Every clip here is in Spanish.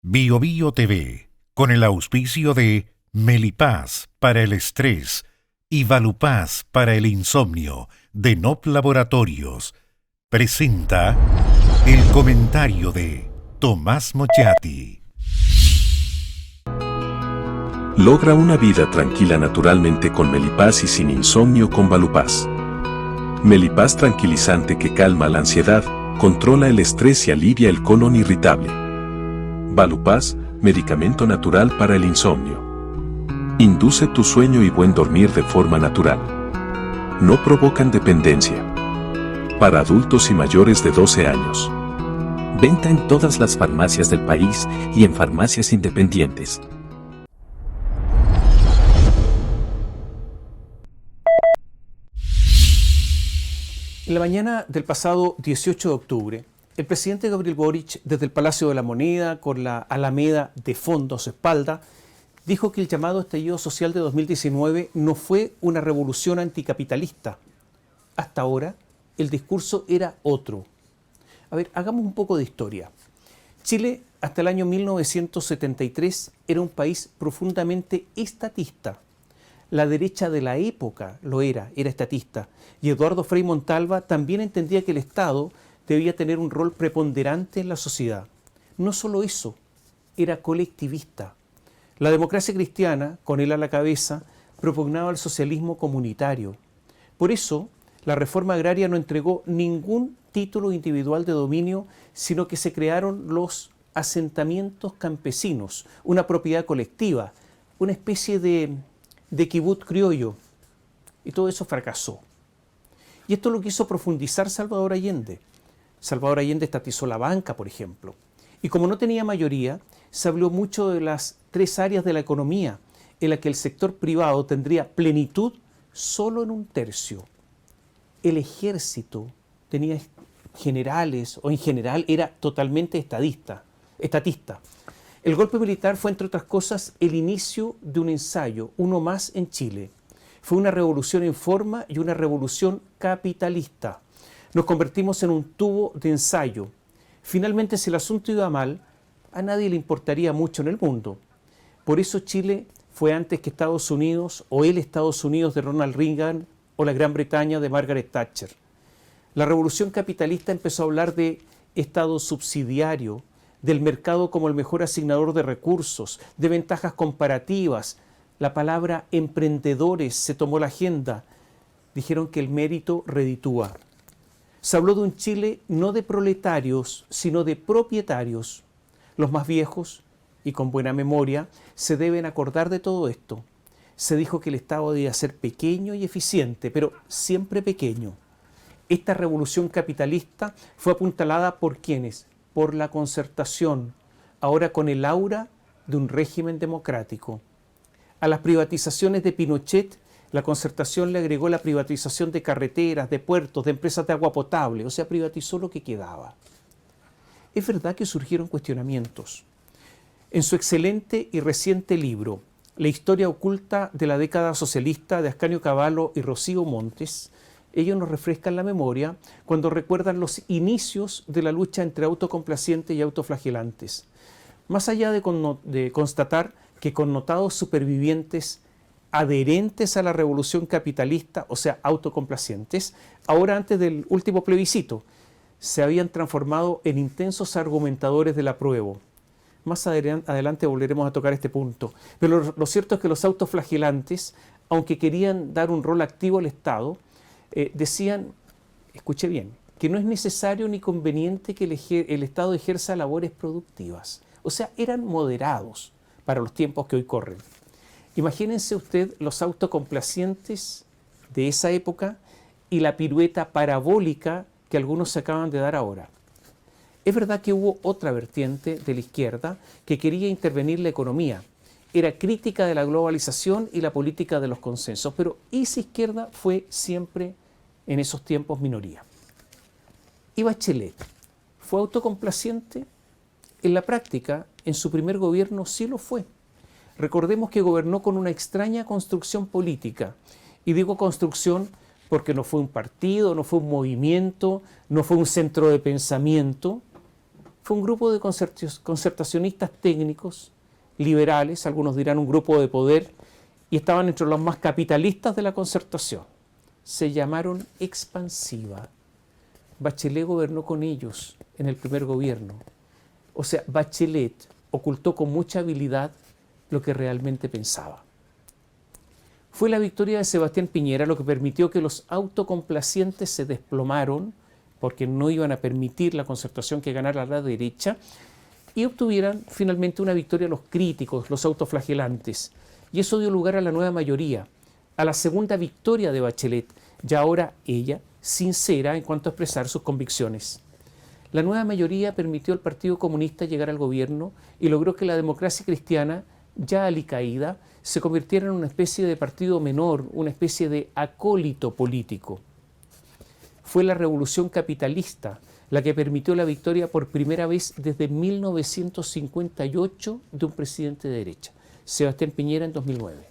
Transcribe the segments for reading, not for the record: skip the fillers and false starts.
Bio Bio TV, con el auspicio de Melipaz para el estrés y Valupaz para el insomnio de NOP Laboratorios, presenta el comentario de Tomás Mochati. Logra una vida tranquila naturalmente con Melipaz y sin insomnio con Valupaz. Melipaz tranquilizante que calma la ansiedad, controla el estrés y alivia el colon irritable. Valupaz, medicamento natural para el insomnio. Induce tu sueño y buen dormir de forma natural. No provocan dependencia. Para adultos y mayores de 12 años. Venta en todas las farmacias del país y en farmacias independientes. En la mañana del pasado 18 de octubre, el presidente Gabriel Boric, desde el Palacio de la Moneda, con la Alameda de fondo a su espalda, dijo que el llamado estallido social de 2019 no fue una revolución anticapitalista. Hasta ahora, el discurso era otro. A ver, hagamos un poco de historia. Chile, hasta el año 1973, era un país profundamente estatista. La derecha de la época lo era estatista. Y Eduardo Frei Montalva también entendía que el Estado debía tener un rol preponderante en la sociedad. No solo eso, era colectivista. La democracia cristiana, con él a la cabeza, propugnaba el socialismo comunitario. Por eso, la reforma agraria no entregó ningún título individual de dominio, sino que se crearon los asentamientos campesinos, una propiedad colectiva, una especie de kibutz criollo. Y todo eso fracasó. Y esto lo quiso profundizar Salvador Allende. Salvador Allende estatizó la banca, por ejemplo. Y como no tenía mayoría, se habló mucho de las tres áreas de la economía, en las que el sector privado tendría plenitud solo en un tercio. El ejército tenía generales, o en general era totalmente estatista. El golpe militar fue, entre otras cosas, el inicio de un ensayo, uno más en Chile. Fue una revolución en forma y una revolución capitalista. Nos convertimos en un tubo de ensayo. Finalmente, si el asunto iba mal, a nadie le importaría mucho en el mundo. Por eso Chile fue antes que Estados Unidos, o el Estados Unidos de Ronald Reagan, o la Gran Bretaña de Margaret Thatcher. La revolución capitalista empezó a hablar de Estado subsidiario, del mercado como el mejor asignador de recursos, de ventajas comparativas. La palabra emprendedores se tomó la agenda. Dijeron que el mérito reditúa. Se habló de un Chile no de proletarios, sino de propietarios. Los más viejos, y con buena memoria, se deben acordar de todo esto. Se dijo que el Estado debía ser pequeño y eficiente, pero siempre pequeño. Esta revolución capitalista fue apuntalada por ¿quiénes? Por la concertación, ahora con el aura de un régimen democrático. A las privatizaciones de Pinochet, la concertación le agregó la privatización de carreteras, de puertos, de empresas de agua potable, o sea, privatizó lo que quedaba. Es verdad que surgieron cuestionamientos. En su excelente y reciente libro, La historia oculta de la década socialista de Ascanio Cavallo y Rocío Montes, ellos nos refrescan la memoria cuando recuerdan los inicios de la lucha entre autocomplacientes y autoflagelantes. Más allá de constatar que connotados supervivientes adherentes a la revolución capitalista, o sea, autocomplacientes, ahora antes del último plebiscito, se habían transformado en intensos argumentadores del apruebo. Más adelante volveremos a tocar este punto. Pero lo cierto es que los autoflagelantes, aunque querían dar un rol activo al Estado, decían, escuche bien, que no es necesario ni conveniente que el Estado ejerza labores productivas. O sea, eran moderados para los tiempos que hoy corren. Imagínense usted los autocomplacientes de esa época y la pirueta parabólica que algunos se acaban de dar ahora. Es verdad que hubo otra vertiente de la izquierda que quería intervenir la economía. Era crítica de la globalización y la política de los consensos, pero esa izquierda fue siempre en esos tiempos minoría. ¿Y Bachelet fue autocomplaciente? En la práctica, en su primer gobierno sí lo fue. Recordemos que gobernó con una extraña construcción política. Y digo construcción porque no fue un partido, no fue un movimiento, no fue un centro de pensamiento. fue un grupo de concertacionistas técnicos, liberales, algunos dirán un grupo de poder, y estaban entre los más capitalistas de la concertación. Se llamaron Expansiva. Bachelet gobernó con ellos en el primer gobierno. O sea, Bachelet ocultó con mucha habilidad lo que realmente pensaba. Fue la victoria de Sebastián Piñera lo que permitió que los autocomplacientes se desplomaron, porque no iban a permitir la concertación que ganara la derecha, y obtuvieran finalmente una victoria los críticos, los autoflagelantes. Y eso dio lugar a la nueva mayoría, a la segunda victoria de Bachelet, ya ahora ella sincera en cuanto a expresar sus convicciones. La nueva mayoría permitió al Partido Comunista llegar al gobierno y logró que la democracia cristiana, ya alicaída, se convirtiera en una especie de partido menor, una especie de acólito político. Fue la revolución capitalista la que permitió la victoria por primera vez desde 1958 de un presidente de derecha, Sebastián Piñera, en 2009.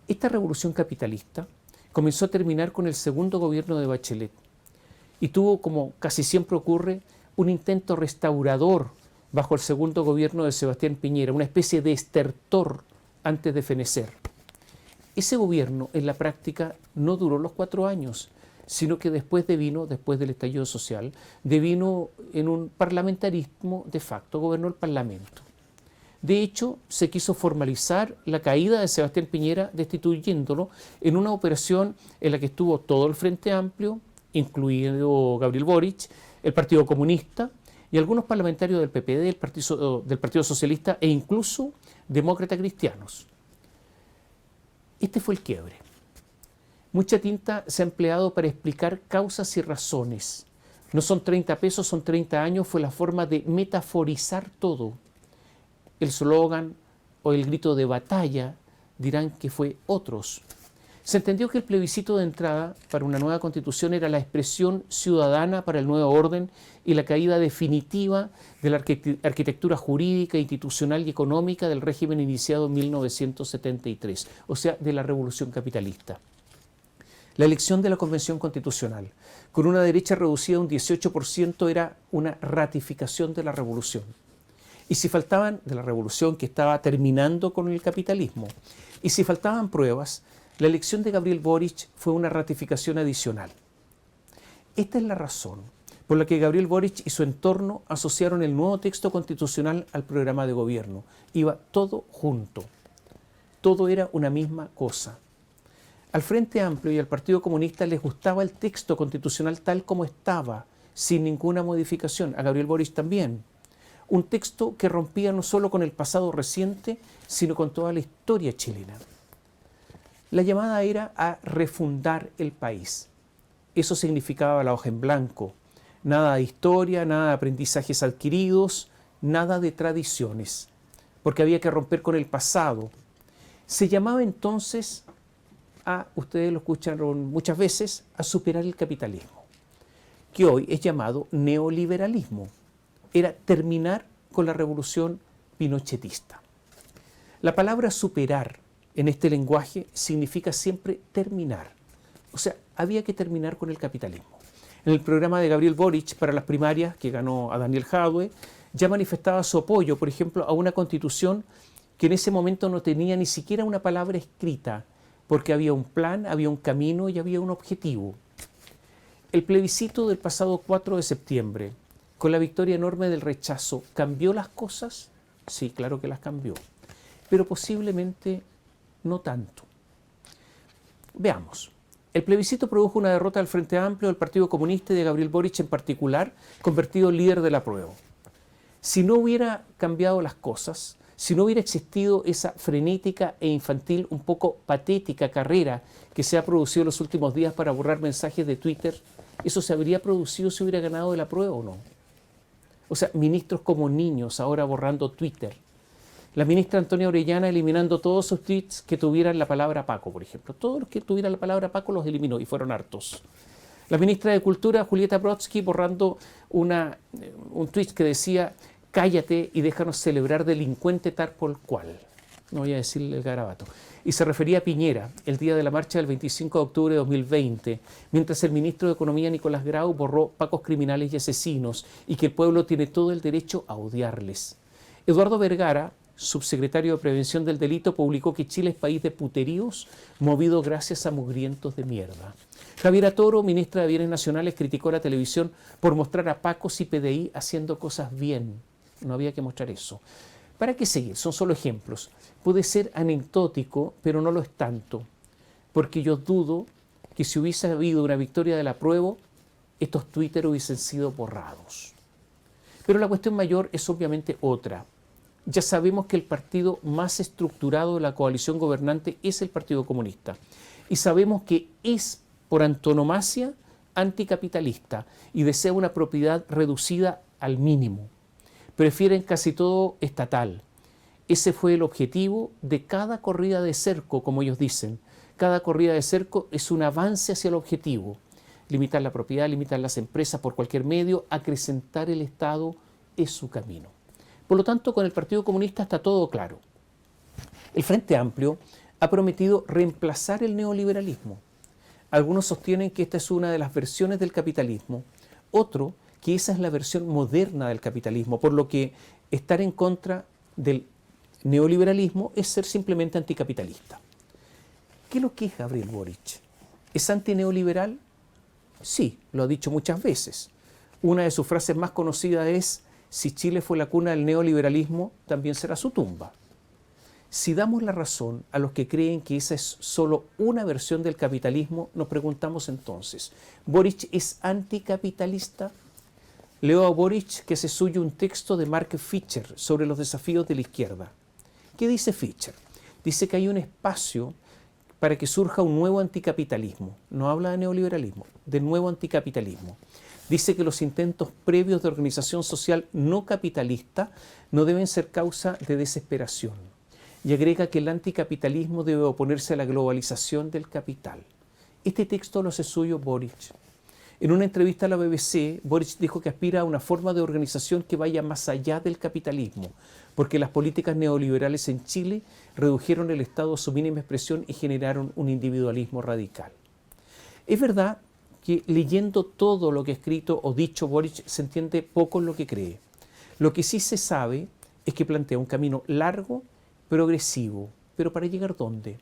Esta revolución capitalista comenzó a terminar con el segundo gobierno de Bachelet y tuvo, como casi siempre ocurre, un intento restaurador bajo el segundo gobierno de Sebastián Piñera, una especie de estertor antes de fenecer. Ese gobierno, en la práctica, no duró los 4 años, sino que después del estallido social, devino en un parlamentarismo de facto, gobernó el Parlamento. De hecho, se quiso formalizar la caída de Sebastián Piñera destituyéndolo en una operación en la que estuvo todo el Frente Amplio, incluido Gabriel Boric, el Partido Comunista y algunos parlamentarios del PPD, del Partido Socialista e incluso demócratas cristianos. Este fue el quiebre. Mucha tinta se ha empleado para explicar causas y razones. No son 30 pesos, son 30 años, fue la forma de metaforizar todo. El slogan o el grito de batalla dirán que fue otros. Se entendió que el plebiscito de entrada para una nueva constitución era la expresión ciudadana para el nuevo orden y la caída definitiva de la arquitectura jurídica, institucional y económica del régimen iniciado en 1973, o sea, de la revolución capitalista. La elección de la Convención Constitucional, con una derecha reducida a un 18%, era una ratificación de la revolución. Y si faltaban, de la revolución que estaba terminando con el capitalismo, y si faltaban pruebas, la elección de Gabriel Boric fue una ratificación adicional. Esta es la razón por la que Gabriel Boric y su entorno asociaron el nuevo texto constitucional al programa de gobierno. Iba todo junto. Todo era una misma cosa. Al Frente Amplio y al Partido Comunista les gustaba el texto constitucional tal como estaba, sin ninguna modificación. A Gabriel Boric también. Un texto que rompía no solo con el pasado reciente, sino con toda la historia chilena. La llamada era a refundar el país. Eso significaba la hoja en blanco. Nada de historia, nada de aprendizajes adquiridos, nada de tradiciones, porque había que romper con el pasado. Se llamaba entonces ustedes lo escucharon muchas veces, a superar el capitalismo, que hoy es llamado neoliberalismo. Era terminar con la revolución pinochetista. La palabra superar en este lenguaje significa siempre terminar. O sea, había que terminar con el capitalismo. En el programa de Gabriel Boric para las primarias, que ganó a Daniel Jadwe, ya manifestaba su apoyo, por ejemplo, a una constitución que en ese momento no tenía ni siquiera una palabra escrita, porque había un plan, había un camino y había un objetivo. El plebiscito del pasado 4 de septiembre, con la victoria enorme del rechazo, ¿cambió las cosas? Sí, claro que las cambió, pero posiblemente no tanto. Veamos. El plebiscito produjo una derrota del Frente Amplio, del Partido Comunista y de Gabriel Boric en particular, convertido en líder del apruebo. Si no hubiera cambiado las cosas, si no hubiera existido esa frenética e infantil, un poco patética carrera que se ha producido en los últimos días para borrar mensajes de Twitter, ¿eso se habría producido si hubiera ganado el apruebo o no? O sea, ministros como niños ahora borrando Twitter. La ministra Antonia Orellana eliminando todos sus tweets que tuvieran la palabra Paco, por ejemplo. Todos los que tuvieran la palabra Paco los eliminó y fueron hartos. La ministra de Cultura, Julieta Brodsky, borrando un tweet que decía: cállate y déjanos celebrar delincuente tal por cual. no voy a decirle el garabato, y se refería a Piñera, el día de la marcha del 25 de octubre de 2020, mientras el ministro de Economía, Nicolás Grau, borró pacos criminales y asesinos y que el pueblo tiene todo el derecho a odiarles. Eduardo Vergara, subsecretario de Prevención del Delito, publicó que Chile es país de puteríos movido gracias a mugrientos de mierda. Javiera Toro, ministra de Bienes Nacionales, criticó a la televisión por mostrar a pacos y PDI haciendo cosas bien. No había que mostrar eso. ¿Para qué seguir? Son solo ejemplos. Puede ser anecdótico, pero no lo es tanto, porque yo dudo que si hubiese habido una victoria del apruebo, estos Twitter hubiesen sido borrados. Pero la cuestión mayor es obviamente otra. Ya sabemos que el partido más estructurado de la coalición gobernante es el Partido Comunista. Y sabemos que es, por antonomasia, anticapitalista y desea una propiedad reducida al mínimo. Prefieren casi todo estatal. Ese fue el objetivo de cada corrida de cerco, como ellos dicen. Cada corrida de cerco es un avance hacia el objetivo. Limitar la propiedad, limitar las empresas por cualquier medio, acrecentar el Estado es su camino. Por lo tanto, con el Partido Comunista está todo claro. El Frente Amplio ha prometido reemplazar el neoliberalismo. Algunos sostienen que esta es una de las versiones del capitalismo, otro que esa es la versión moderna del capitalismo, por lo que estar en contra del neoliberalismo es ser simplemente anticapitalista. ¿Qué es lo que es Gabriel Boric? ¿Es antineoliberal? Sí, lo ha dicho muchas veces. Una de sus frases más conocidas es: si Chile fue la cuna del neoliberalismo, también será su tumba. Si damos la razón a los que creen que esa es solo una versión del capitalismo, nos preguntamos entonces, ¿Boric es anticapitalista? Leo a Boric que se suyo un texto de Mark Fisher sobre los desafíos de la izquierda. ¿Qué dice Fisher? Dice que hay un espacio para que surja un nuevo anticapitalismo. No habla de neoliberalismo, de nuevo anticapitalismo. Dice que los intentos previos de organización social no capitalista no deben ser causa de desesperación. Y agrega que el anticapitalismo debe oponerse a la globalización del capital. Este texto lo hace suyo Boric. En una entrevista a la BBC, Boric dijo que aspira a una forma de organización que vaya más allá del capitalismo, porque las políticas neoliberales en Chile redujeron el Estado a su mínima expresión y generaron un individualismo radical. Es verdad que leyendo todo lo que ha escrito o dicho Boric se entiende poco en lo que cree. Lo que sí se sabe es que plantea un camino largo, progresivo, pero ¿para llegar dónde?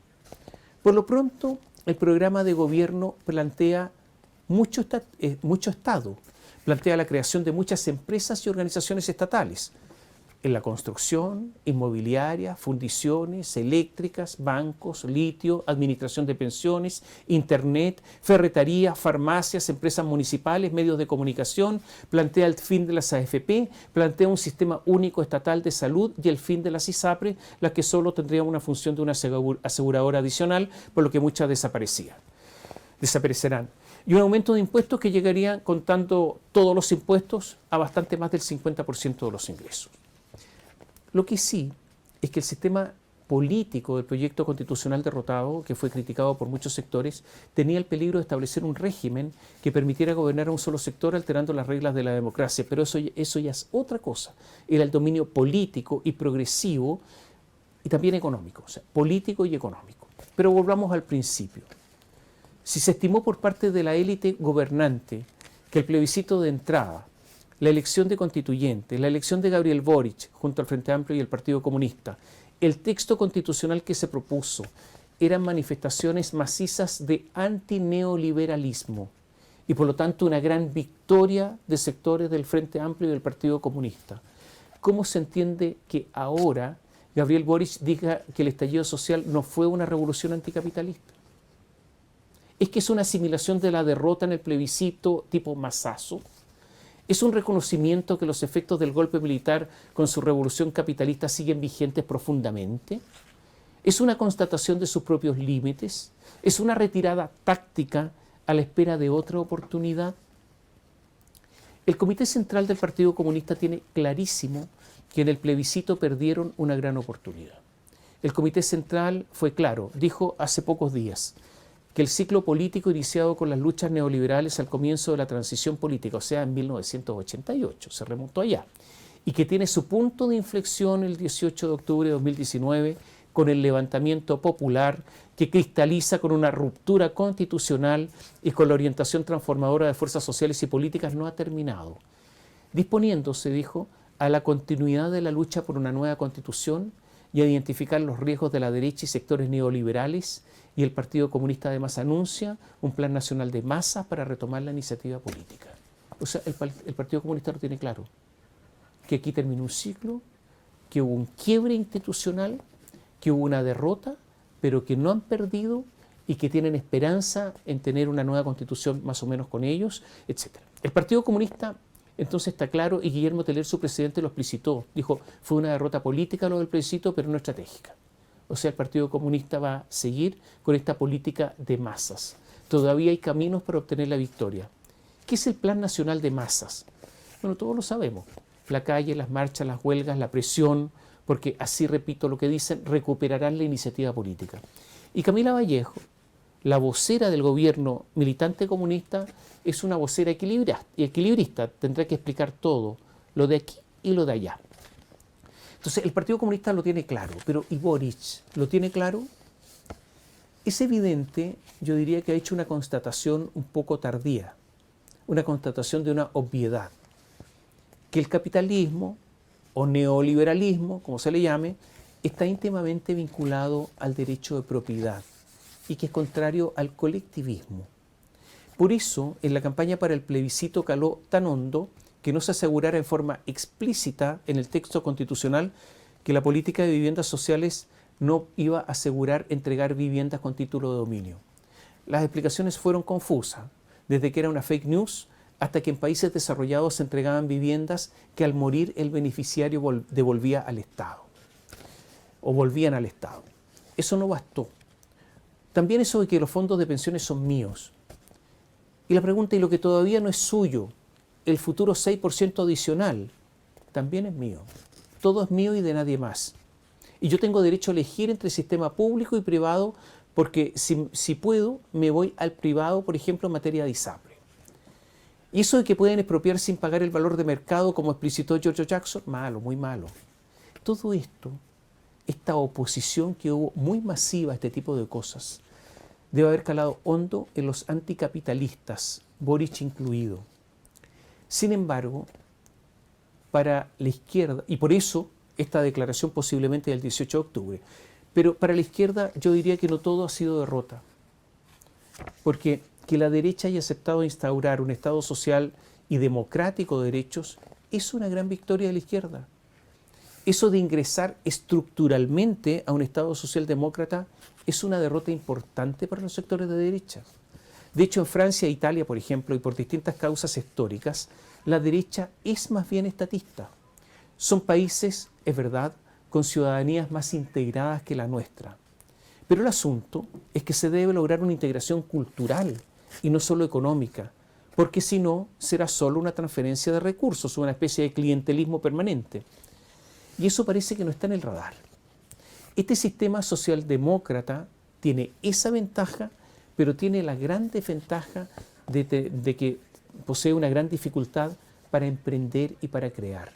Por lo pronto, el programa de gobierno plantea mucho Estado, plantea la creación de muchas empresas y organizaciones estatales, en la construcción, inmobiliaria, fundiciones, eléctricas, bancos, litio, administración de pensiones, internet, ferretería, farmacias, empresas municipales, medios de comunicación, plantea el fin de las AFP, plantea un sistema único estatal de salud y el fin de las ISAPRE, las que solo tendrían una función de una aseguradora adicional, por lo que muchas desaparecerán. Y un aumento de impuestos que llegaría, contando todos los impuestos, a bastante más del 50% de los ingresos. Lo que sí es que el sistema político del proyecto constitucional derrotado, que fue criticado por muchos sectores, tenía el peligro de establecer un régimen que permitiera gobernar a un solo sector alterando las reglas de la democracia. Pero eso ya es otra cosa. Era el dominio político y progresivo y también económico, o sea, político y económico. Pero volvamos al principio. Si se estimó por parte de la élite gobernante que el plebiscito de entrada, la elección de constituyentes, la elección de Gabriel Boric junto al Frente Amplio y el Partido Comunista, el texto constitucional que se propuso, eran manifestaciones macizas de antineoliberalismo y por lo tanto una gran victoria de sectores del Frente Amplio y del Partido Comunista. ¿Cómo se entiende que ahora Gabriel Boric diga que el estallido social no fue una revolución anticapitalista? ¿Es que es una asimilación de la derrota en el plebiscito tipo mazazo? ¿Es un reconocimiento que los efectos del golpe militar con su revolución capitalista siguen vigentes profundamente? ¿Es una constatación de sus propios límites? ¿Es una retirada táctica a la espera de otra oportunidad? El Comité Central del Partido Comunista tiene clarísimo que en el plebiscito perdieron una gran oportunidad. El Comité Central fue claro, dijo hace pocos días que el ciclo político iniciado con las luchas neoliberales al comienzo de la transición política, o sea, en 1988, se remontó allá, y que tiene su punto de inflexión el 18 de octubre de 2019, con el levantamiento popular que cristaliza con una ruptura constitucional y con la orientación transformadora de fuerzas sociales y políticas no ha terminado, disponiéndose, dijo, a la continuidad de la lucha por una nueva constitución y a identificar los riesgos de la derecha y sectores neoliberales, y el Partido Comunista además anuncia un plan nacional de masas para retomar la iniciativa política. O sea, el Partido Comunista lo tiene claro, que aquí terminó un ciclo, que hubo un quiebre institucional, que hubo una derrota, pero que no han perdido y que tienen esperanza en tener una nueva constitución más o menos con ellos, etc. El Partido Comunista entonces está claro, y Guillermo Teller, su presidente, lo explicitó. Dijo, fue una derrota política lo del plebiscito, pero no estratégica. O sea, el Partido Comunista va a seguir con esta política de masas. Todavía hay caminos para obtener la victoria. ¿Qué es el Plan Nacional de Masas? Bueno, todos lo sabemos. La calle, las marchas, las huelgas, la presión, porque así, repito lo que dicen, recuperarán la iniciativa política. Y Camila Vallejo, la vocera del gobierno militante comunista, es una vocera equilibrista, tendrá que explicar todo, lo de aquí y lo de allá. Entonces, el Partido Comunista lo tiene claro, pero ¿y Boric lo tiene claro? Es evidente, yo diría que ha hecho una constatación un poco tardía, una constatación de una obviedad, que el capitalismo o neoliberalismo, como se le llame, está íntimamente vinculado al derecho de propiedad y que es contrario al colectivismo. Por eso, en la campaña para el plebiscito caló tan hondo que no se asegurara en forma explícita en el texto constitucional que la política de viviendas sociales no iba a asegurar entregar viviendas con título de dominio. Las explicaciones fueron confusas, desde que era una fake news hasta que en países desarrollados se entregaban viviendas que al morir el beneficiario devolvía al Estado, o volvían al Estado. Eso no bastó. También eso de que los fondos de pensiones son míos. Y la pregunta, y lo que todavía no es suyo, el futuro 6% adicional, también es mío. Todo es mío y de nadie más. Y yo tengo derecho a elegir entre sistema público y privado, porque si puedo, me voy al privado, por ejemplo, en materia de ISAPRE. Y eso de que pueden expropiar sin pagar el valor de mercado, como explicitó George Jackson, malo, muy malo. Todo esto, esta oposición que hubo muy masiva a este tipo de cosas, debe haber calado hondo en los anticapitalistas, Boric incluido. Sin embargo, para la izquierda, y por eso esta declaración posiblemente del 18 de octubre, pero para la izquierda yo diría que no todo ha sido derrota, porque que la derecha haya aceptado instaurar un Estado social y democrático de derechos es una gran victoria de la izquierda. Eso de ingresar estructuralmente a un Estado socialdemócrata es una derrota importante para los sectores de derecha. De hecho, en Francia e Italia, por ejemplo, y por distintas causas históricas, la derecha es más bien estatista. Son países, es verdad, con ciudadanías más integradas que la nuestra. Pero el asunto es que se debe lograr una integración cultural y no solo económica, porque si no, será solo una transferencia de recursos, una especie de clientelismo permanente. Y eso parece que no está en el radar. Este sistema socialdemócrata tiene esa ventaja, pero tiene la gran desventaja de que posee una gran dificultad para emprender y para crear.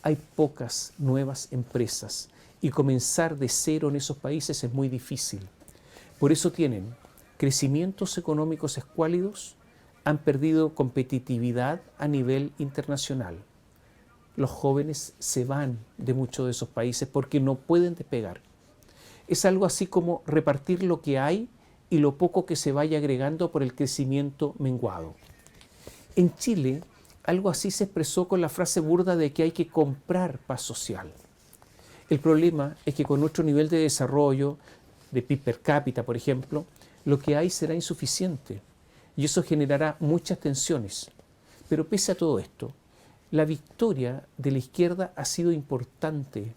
Hay pocas nuevas empresas y comenzar de cero en esos países es muy difícil. Por eso tienen crecimientos económicos escuálidos, han perdido competitividad a nivel internacional. Los jóvenes se van de muchos de esos países porque no pueden despegar. Es algo así como repartir lo que hay y lo poco que se vaya agregando por el crecimiento menguado. En Chile, algo así se expresó con la frase burda de que hay que comprar paz social. El problema es que con nuestro nivel de desarrollo, de PIB per cápita, por ejemplo, lo que hay será insuficiente y eso generará muchas tensiones. Pero pese a todo esto, la victoria de la izquierda ha sido importante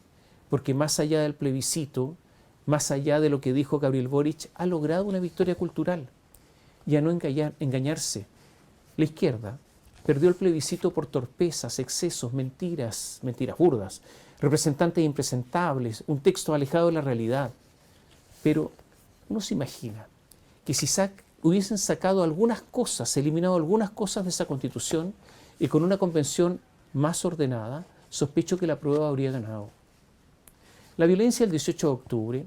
porque más allá del plebiscito, más allá de lo que dijo Gabriel Boric, ha logrado una victoria cultural. Y a no engañarse, la izquierda perdió el plebiscito por torpezas, excesos, mentiras burdas, representantes impresentables, un texto alejado de la realidad. Pero uno se imagina que si hubiesen sacado algunas cosas, eliminado algunas cosas de esa Constitución y con una convención más ordenada, sospecho que la prueba habría ganado. La violencia del 18 de octubre,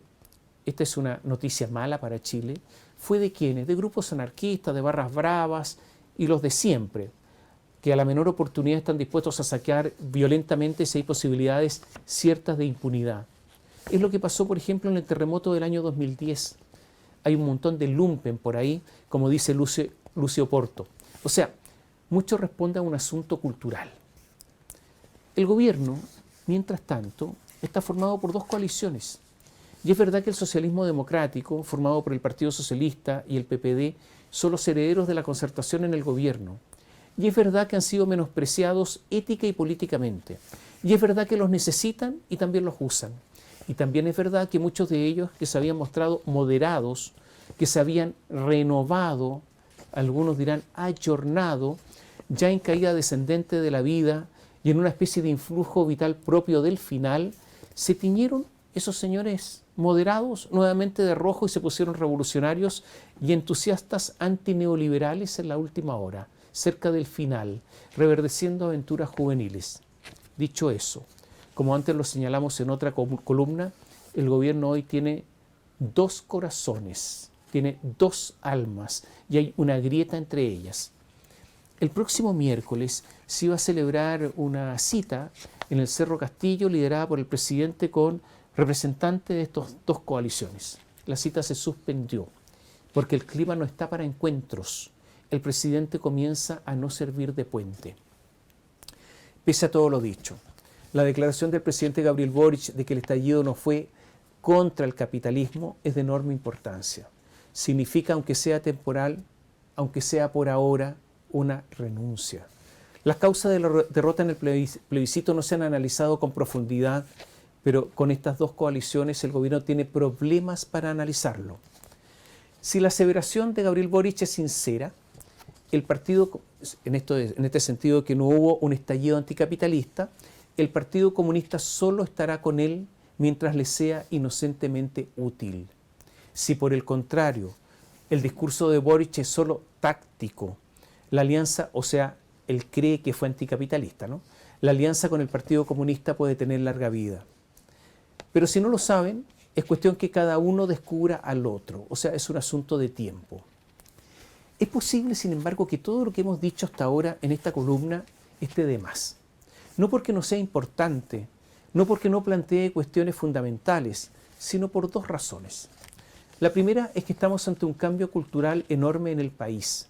esta es una noticia mala para Chile, fue de quienes, de grupos anarquistas, de barras bravas y los de siempre, que a la menor oportunidad están dispuestos a saquear violentamente si hay posibilidades ciertas de impunidad. Es lo que pasó, por ejemplo, en el terremoto del año 2010. Hay un montón de lumpen por ahí, como dice Lucio Porto. O sea, mucho responde a un asunto cultural. El gobierno, mientras tanto, está formado por dos coaliciones. Y es verdad que el socialismo democrático, formado por el Partido Socialista y el PPD, son los herederos de la concertación en el gobierno. Y es verdad que han sido menospreciados ética y políticamente. Y es verdad que los necesitan y también los usan. Y también es verdad que muchos de ellos que se habían mostrado moderados, que se habían renovado, algunos dirán ayornado, ya en caída descendente de la vida y en una especie de influjo vital propio del final, se tiñeron esos señores moderados nuevamente de rojo y se pusieron revolucionarios y entusiastas antineoliberales en la última hora, cerca del final, reverdeciendo aventuras juveniles. Dicho eso, como antes lo señalamos en otra columna, el gobierno hoy tiene dos corazones, tiene dos almas y hay una grieta entre ellas. El próximo miércoles se iba a celebrar una cita en el Cerro Castillo liderada por el presidente con representantes de estas dos coaliciones. La cita se suspendió porque el clima no está para encuentros. El presidente comienza a no servir de puente. Pese a todo lo dicho, la declaración del presidente Gabriel Boric de que el estallido no fue contra el capitalismo es de enorme importancia. Significa, aunque sea temporal, aunque sea por ahora, una renuncia. Las causas de la derrota en el plebiscito no se han analizado con profundidad, pero con estas dos coaliciones el gobierno tiene problemas para analizarlo. Si la aseveración de Gabriel Boric es sincera, el partido, en este sentido que no hubo un estallido anticapitalista, el Partido Comunista solo estará con él mientras le sea inocentemente útil. Si por el contrario, el discurso de Boric es solo táctico, la alianza, o sea, él cree que fue anticapitalista, ¿no? La alianza con el Partido Comunista puede tener larga vida. Pero si no lo saben, es cuestión que cada uno descubra al otro, o sea, es un asunto de tiempo. Es posible, sin embargo, que todo lo que hemos dicho hasta ahora en esta columna esté de más. No porque no sea importante, no porque no plantee cuestiones fundamentales, sino por dos razones. La primera es que estamos ante un cambio cultural enorme en el país,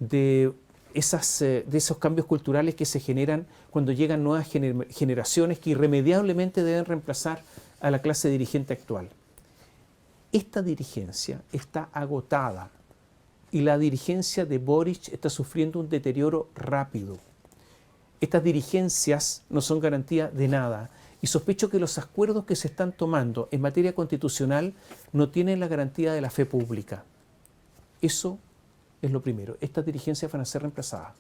de esos cambios culturales que se generan cuando llegan nuevas generaciones que irremediablemente deben reemplazar a la clase dirigente actual. Esta dirigencia está agotada y la dirigencia de Boric está sufriendo un deterioro rápido. Estas dirigencias no son garantía de nada y sospecho que los acuerdos que se están tomando en materia constitucional no tienen la garantía de la fe pública. Eso es lo primero. Estas dirigencias van a ser reemplazadas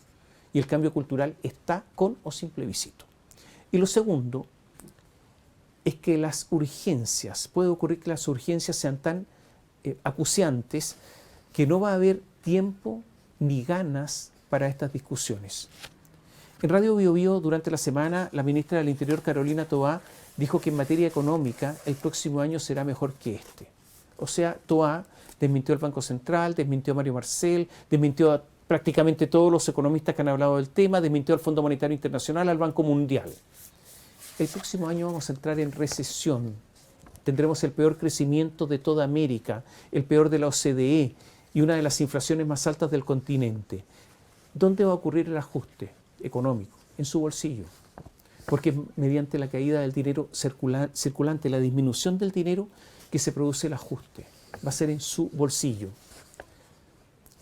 y el cambio cultural está con o sin plebiscito. Y lo segundo es que las urgencias, puede ocurrir que las urgencias sean tan acuciantes que no va a haber tiempo ni ganas para estas discusiones. En Radio Bio Bio, durante la semana, la ministra del Interior, Carolina Toá, dijo que en materia económica el próximo año será mejor que este. O sea, Toá desmintió al Banco Central, desmintió a Mario Marcel, desmintió a prácticamente todos los economistas que han hablado del tema, desmintió al Fondo Monetario Internacional, al Banco Mundial. El próximo año vamos a entrar en recesión. Tendremos el peor crecimiento de toda América, el peor de la OCDE y una de las inflaciones más altas del continente. ¿Dónde va a ocurrir el ajuste económico? En su bolsillo. Porque mediante la caída del dinero circulante, la disminución del dinero, que se produce el ajuste. Va a ser en su bolsillo.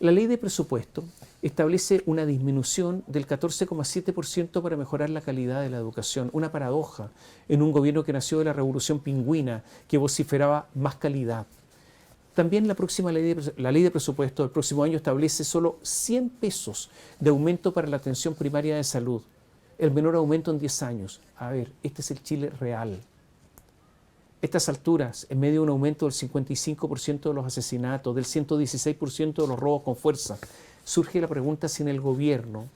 La ley de presupuesto establece una disminución del 14,7% para mejorar la calidad de la educación. Una paradoja en un gobierno que nació de la Revolución Pingüina, que vociferaba más calidad. También la ley de presupuesto del próximo año establece solo 100 pesos de aumento para la atención primaria de salud. El menor aumento en 10 años. A ver, este es el Chile real. Estas alturas, en medio de un aumento del 55% de los asesinatos, del 116% de los robos con fuerza, surge la pregunta si en el gobierno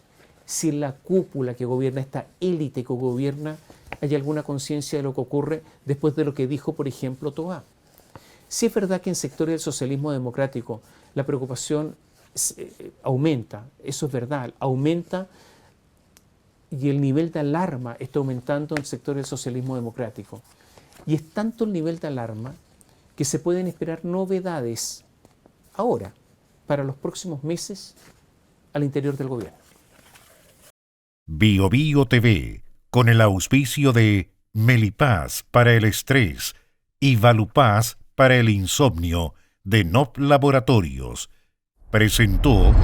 si en la cúpula que gobierna, esta élite que gobierna, hay alguna conciencia de lo que ocurre después de lo que dijo, por ejemplo, Toá. Si es verdad que en sectores del socialismo democrático la preocupación aumenta, eso es verdad, aumenta, y el nivel de alarma está aumentando en el sector del socialismo democrático. Y es tanto el nivel de alarma que se pueden esperar novedades ahora, para los próximos meses, al interior del gobierno. Bio Bio TV, con el auspicio de Melipaz para el estrés y Valupaz para el insomnio de NOP Laboratorios, presentó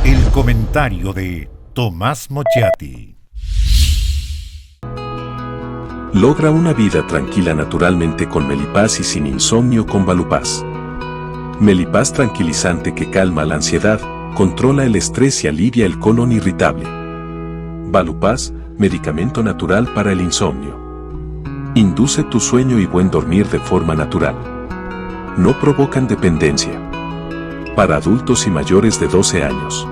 el comentario de Tomás Mochati. Logra una vida tranquila naturalmente con Melipaz y sin insomnio con Valupaz. Melipaz tranquilizante que calma la ansiedad, controla el estrés y alivia el colon irritable. Valupaz, medicamento natural para el insomnio. Induce tu sueño y buen dormir de forma natural. No provocan dependencia. Para adultos y mayores de 12 años.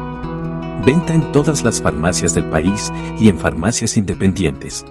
Venta en todas las farmacias del país y en farmacias independientes.